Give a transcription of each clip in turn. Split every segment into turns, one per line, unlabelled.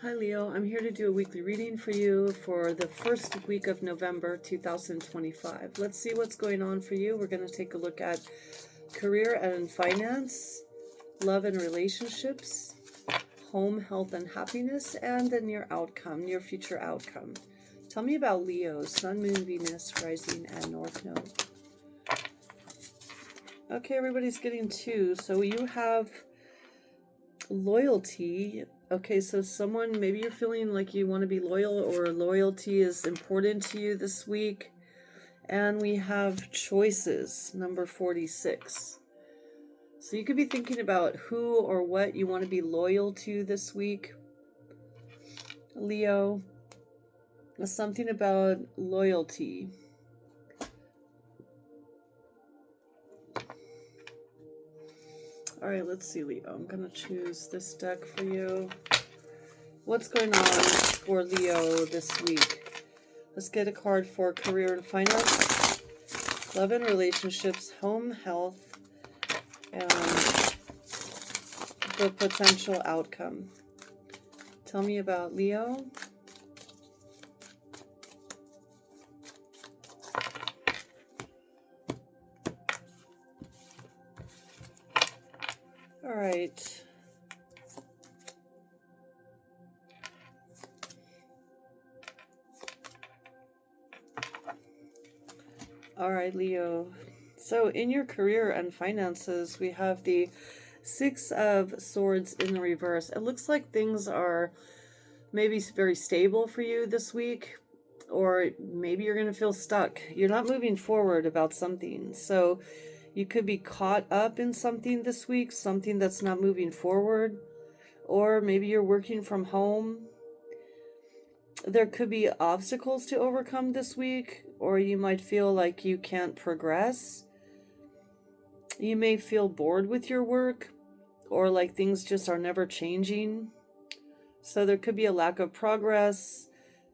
Hi Leo, I'm here to do a weekly reading for you for the first week of November 2025. Let's see what's going on for you. We're going to take a look at career and finance, love and relationships, home, health and happiness, and then your outcome, your future outcome. Tell me about Leo, Sun, Moon, Venus, Rising, and North Node. Okay, everybody's getting two. So you have loyalty. Okay, so someone, maybe you're feeling like you want to be loyal or loyalty is important to you this week. And we have choices, number 46. So you could be thinking about who or what you want to be loyal to this week. Leo, something about loyalty. All right, let's see, Leo. I'm going to choose this deck for you. What's going on for Leo this week? Let's get a card for career and finance, love and relationships, home, health, and the potential outcome. Tell me about Leo. All right. All right, Leo. So in your career and finances, we have the Six of Swords in the reverse. It looks like things are maybe very stable for you this week, or maybe you're going to feel stuck. You're not moving forward about something. So you could be caught up in something this week, something that's not moving forward, or maybe you're working from home. There could be obstacles to overcome this week, or you might feel like you can't progress. You may feel bored with your work, or like things just are never changing. So there could be a lack of progress,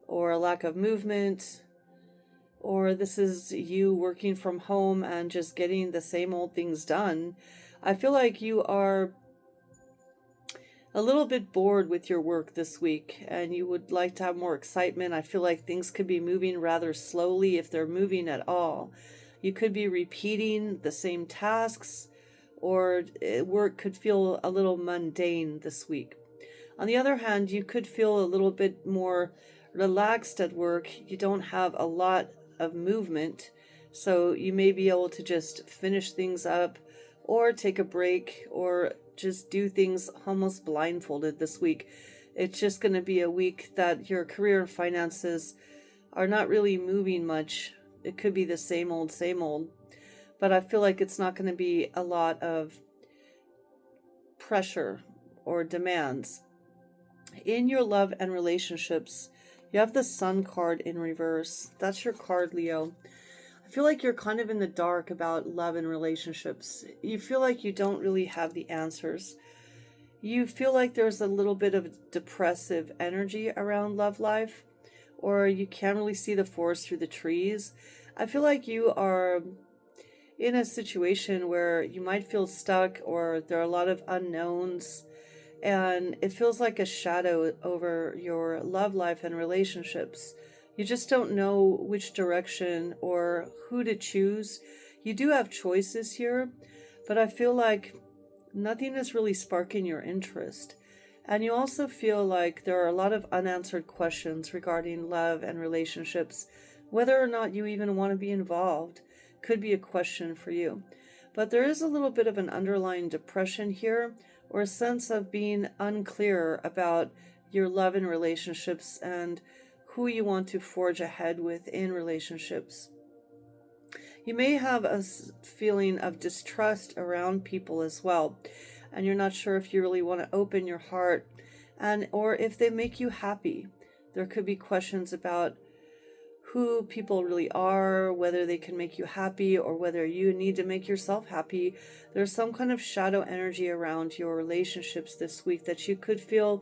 or a lack of movement, or this is you working from home and just getting the same old things done. I feel like you are a little bit bored with your work this week and you would like to have more excitement. I feel like things could be moving rather slowly if they're moving at all. You could be repeating the same tasks, or work could feel a little mundane this week. On the other hand, you could feel a little bit more relaxed at work. You don't have a lot of movement, so you may be able to just finish things up or take a break or just do things almost blindfolded this week. It's just going to be a week that your career and finances are not really moving much. It could be the same old, but I feel like it's not going to be a lot of pressure or demands. In your love and relationships, you have the Sun card in reverse. That's your card, Leo. I feel like you're kind of in the dark about love and relationships. You feel like you don't really have the answers. You feel like there's a little bit of depressive energy around love life, or you can't really see the forest through the trees. I feel like you are in a situation where you might feel stuck, or there are a lot of unknowns, and it feels like a shadow over your love life and relationships. You just don't know which direction or who to choose. You do have choices here, but I feel like nothing is really sparking your interest. And you also feel like there are a lot of unanswered questions regarding love and relationships. Whether or not you even want to be involved could be a question for you. But there is a little bit of an underlying depression here, or a sense of being unclear about your love and relationships and who you want to forge ahead with in relationships. You may have a feeling of distrust around people as well, and you're not sure if you really want to open your heart, and or if they make you happy. There could be questions about who people really are, whether they can make you happy or whether you need to make yourself happy. There's some kind of shadow energy around your relationships this week that you could feel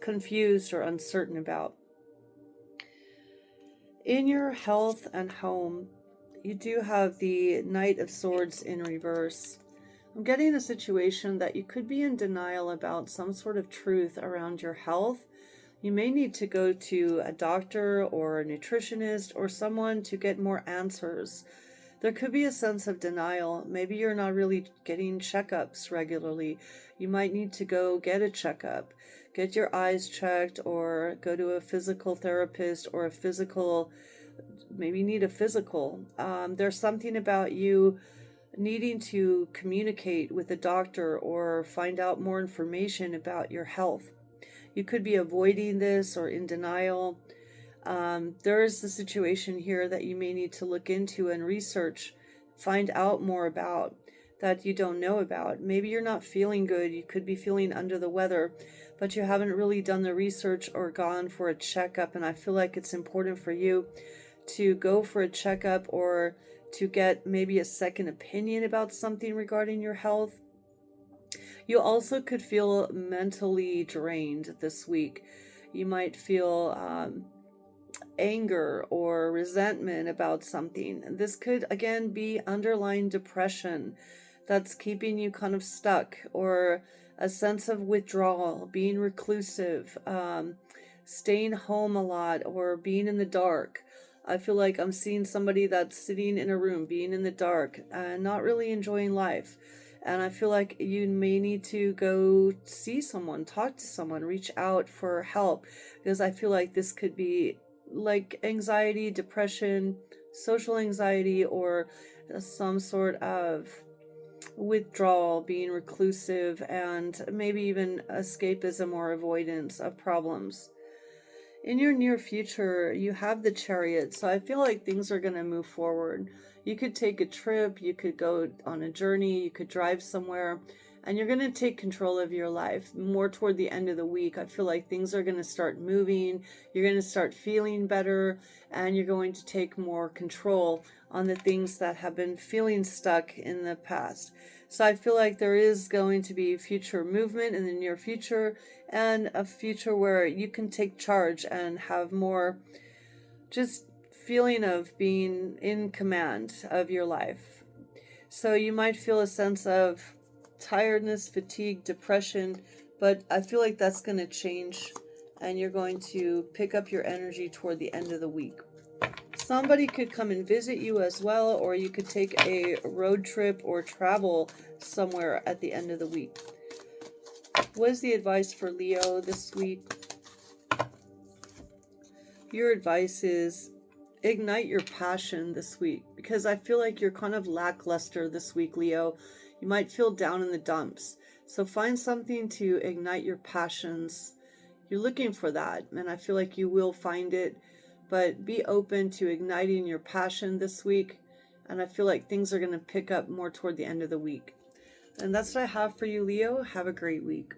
confused or uncertain about. In your health and home, you do have the Knight of Swords in reverse. I'm getting a situation that you could be in denial about some sort of truth around your health. You may need to go to a doctor or a nutritionist or someone to get more answers. There could be a sense of denial. Maybe you're not really getting checkups regularly. You might need to go get a checkup, get your eyes checked, or go to a physical therapist or a physical, maybe you need a physical. There's something about you needing to communicate with a doctor or find out more information about your health. You could be avoiding this or in denial. There is the situation here that you may need to look into and research, find out more about that you don't know about. Maybe you're not feeling good. You could be feeling under the weather, but you haven't really done the research or gone for a checkup. And I feel like it's important for you to go for a checkup or to get maybe a second opinion about something regarding your health. You also could feel mentally drained this week. You might feel anger or resentment about something. This could again be underlying depression that's keeping you kind of stuck, or a sense of withdrawal, being reclusive, staying home a lot, or being in the dark. I feel like I'm seeing somebody that's sitting in a room, being in the dark, and not really enjoying life. And I feel like you may need to go see someone, talk to someone, reach out for help, because I feel like this could be like anxiety, depression, social anxiety, or some sort of withdrawal, being reclusive, and maybe even escapism or avoidance of problems. In your near future, you have the Chariot, so I feel like things are going to move forward. You could take a trip, you could go on a journey, you could drive somewhere, and you're going to take control of your life more toward the end of the week. I feel like things are going to start moving, you're going to start feeling better, and you're going to take more control on the things that have been feeling stuck in the past. So I feel like there is going to be future movement in the near future, and a future where you can take charge and have more just feeling of being in command of your life. So you might feel a sense of tiredness, fatigue, depression, but I feel like that's going to change, and you're going to pick up your energy toward the end of the week. Somebody could come and visit you as well, or you could take a road trip or travel somewhere at the end of the week. What is the advice for Leo this week? Your advice is ignite your passion this week, because I feel like you're kind of lackluster this week, Leo. You might feel down in the dumps. So find something to ignite your passions. You're looking for that, and I feel like you will find it. But be open to igniting your passion this week, and I feel like things are going to pick up more toward the end of the week. And that's what I have for you, Leo. Have a great week.